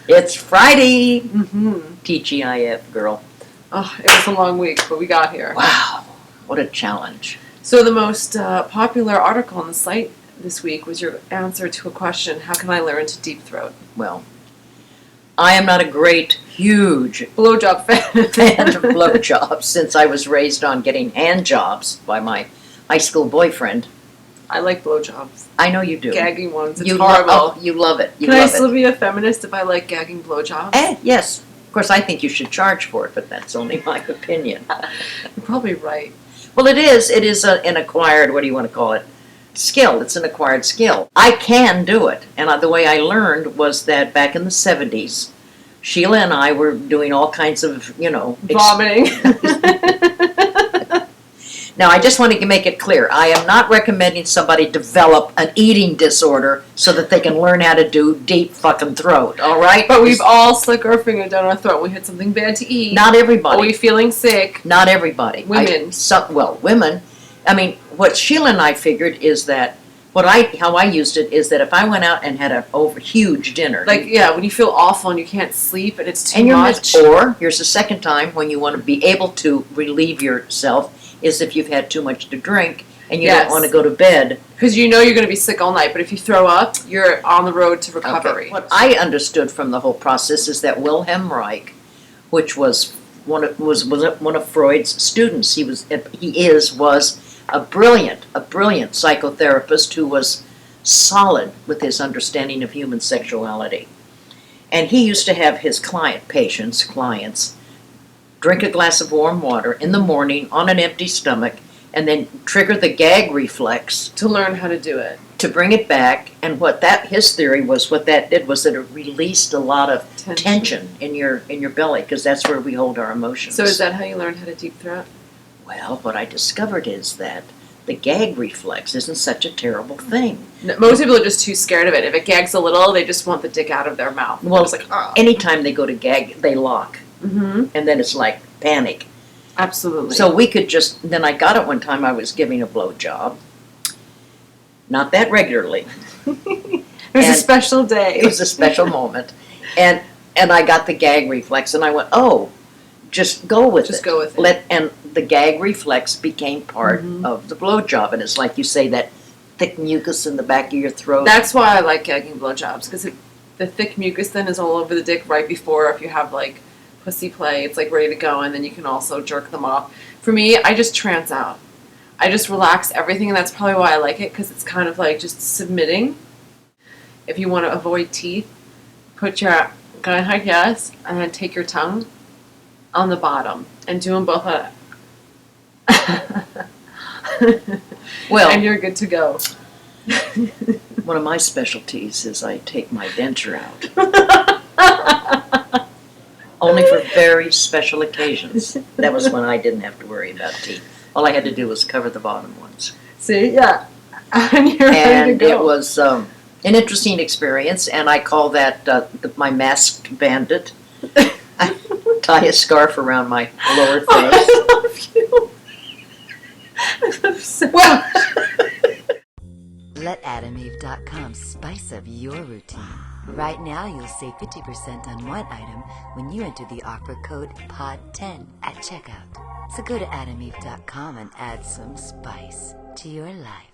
It's Friday. TGIF, girl. Oh, it was a long week, but we got here. Wow, what a challenge. So the most popular article on the site this week was your answer to a question, how can I learn to deep throat? Well, I am not a great, huge Blowjob fan of blowjobs since I was raised on getting hand jobs by my high school boyfriend. I like blowjobs. I know you do. Gagging ones. It's You horrible. you love it. You Can I love still it. be a feminist if I like gagging blowjobs? Yes. Of course, I think you should charge for it, but that's only my opinion. You're probably right. Well, it is. It is an acquired, what do you want to call it? Skill. It's an acquired skill. I can do it. And the way I learned was that back in the 70s, Sheila and I were doing all kinds of, Vomiting. Now, I just want to make it clear. I am not recommending somebody develop an eating disorder so that they can learn how to do deep fucking throat, all right? But we've all slick our finger down our throat when we had something bad to eat. Not everybody. Are we feeling sick? Not everybody. Women. Women. I mean, what Sheila and I figured is that how I used it is that if I went out and had a huge dinner, Like, yeah, when you feel awful and you can't sleep and it's too and much. or here's the second time when you want to be able to relieve yourself is if you've had too much to drink and you don't want to go to bed. Because you know you're going to be sick all night, but if you throw up, you're on the road to recovery. Okay. What I understood from the whole process is that Wilhelm Reich, which was one of Freud's students, was a brilliant psychotherapist who was solid with his understanding of human sexuality. And he used to have his clients, drink a glass of warm water in the morning on an empty stomach and then trigger the gag reflex To learn how to do it. to bring it back. And his theory was what that did was that it released a lot of tension in your belly, because that's where we hold our emotions. So is that how you learn how to deep throat? Well, what I discovered is that the gag reflex isn't such a terrible thing. Most people are just too scared of it. If it gags a little, they just want the dick out of their mouth. Well, it's like, oh. Anytime they go to gag, they lock. Mm-hmm. And then it's like panic. Absolutely. So we could then I got it one time I was giving a blowjob. Not that regularly. It was a special day. It was a special moment. And I got the gag reflex and I went, oh, just go with it. Just go with it. And the gag reflex became part of the blowjob. And it's like you say, that thick mucus in the back of your throat. That's why I like gagging blowjobs, because the thick mucus then is all over the dick right before, if you have like pussy play, it's like ready to go, and then you can also jerk them off. For me, I just trance out. I just relax everything, and that's probably why I like it, because it's kind of like just submitting. If you want to avoid teeth, put your gun like yes, and then take your tongue on the bottom and do them both at Well, and you're good to go. one of my specialties is I take my denture out. Only for very special occasions. That was when I didn't have to worry about teeth. All I had to do was cover the bottom ones. See, yeah. And you're ready to go. It was an interesting experience, and I call that my masked bandit. I tie a scarf around my lower face. I love you. Well, Let AdamEve.com spice up your routine. Right now, you'll save 50% on one item when you enter the offer code POD10 at checkout. So go to AdamEve.com and add some spice to your life.